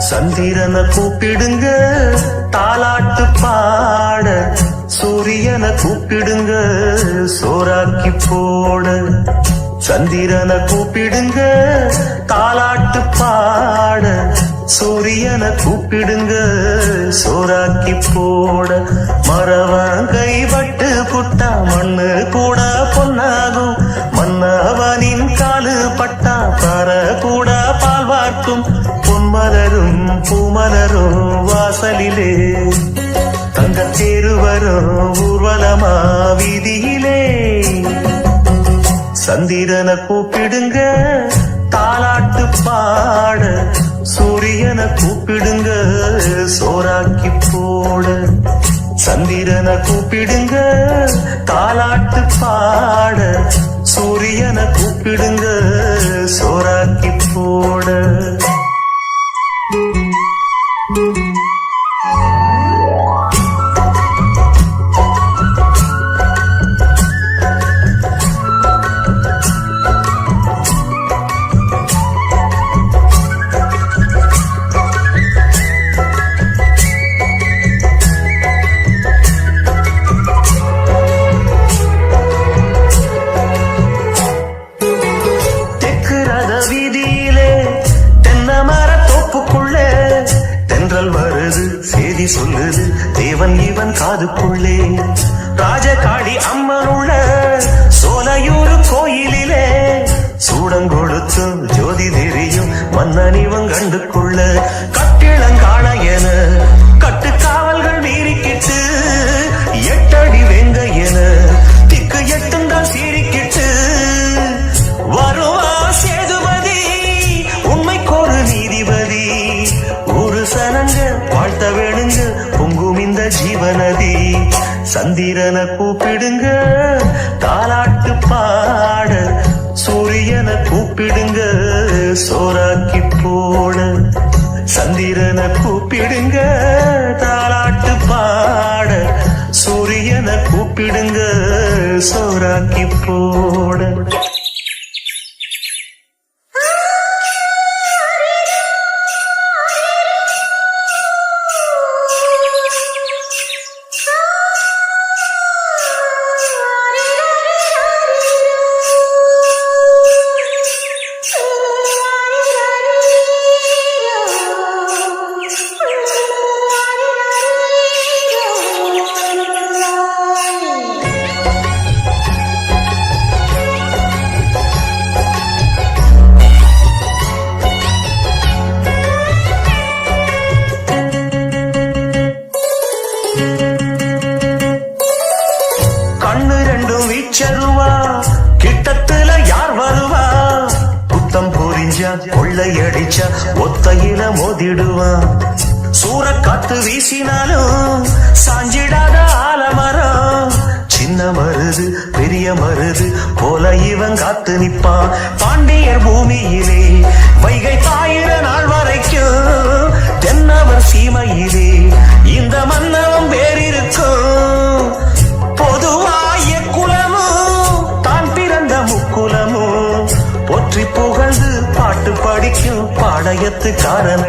சந்திரனை கூப்பிடுங்க தாலாட்டு பாட, சூரியனை கூப்பிடுங்க சோறாக்கி போட. சந்திரனை கூப்பிடுங்க தாலாட்டு பாட, சூரியனை கூப்பிடுங்க சோறாக்கி போட. மரவன் கைப்பட்டு புட்டா மண்ணு கூட பொன்னாகும், மன்னவனின் காலு பட்டா பற கூட பால் வார்க்கும். பொன்மலரும் பூமலரும் வாசலிலே, தங்கத்தேரு வரும் ஊர்வலமா வீதியிலே. சந்திரனை கூப்பிடுங்க தாலாட்டு பாட, சூரியனை கூப்பிடுங்க சோறாக்கி போட. சந்திரனை கூப்பிடுங்க தாலாட்டு பாட, சூரியனை கூப்பிடுங்க சோறாக்கி போட. செய்தி சொல்லுது தேவன் இவன் காதுக்குள்ளே. ராஜகாளி அம்மன் உள்ள சோலையூர் கோயிலிலே, சூடங்கொடுத்து ஜோதி தெரியும் மன்னன் இவன் கண்டுக்குள்ள. கட்டிளங்காண என கட்டு காவல்கள் மீறிக்கிட்டு, எட்டடி வெங்க என திக்கு எட்டுந்தான் சீரிக்கிட்டு. வருவா சேதுபதி உண்மைக்கொரு நீதிபதி, ஒரு சனங்க வாழ்த்த வேணுங்க பொங்கும் இந்த ஜீவநதி. சந்திரனை கூப்பிடுங்க தாலாட்டு பாட, சூரியனை கூப்பிடுங்க சோறாக்கி போட. சந்திரனை கூப்பிடுங்க தாலாட்டு பாட, சூரியனை கூப்பிடுங்க சோறாக்கி போட. வீச்சருவா கிட்டத்துல யார் வருவா, புத்தம் புரிஞ்சா கொள்ளையடிச்சா ஒத்தையில மோதிடுவான். சூறக்காத்து வீசினாலும் சாஞ்சிடாத ஆலமரம், சின்ன மருது பெரிய மருது போல இவன் காத்து நிப்பான். பாண்டியர் பூமியிலே வைகை பாயிர நாள் வரைக்கும், தென்னவர் சீமையிலே இந்த மன்னவன் பேரிருக்கும். பொதுவாய குலமும் தான் பிறந்த முக்குலமும் போற்றி புகழ்ந்து பாட்டு படிக்கும் பாளையத்துக்காரன்.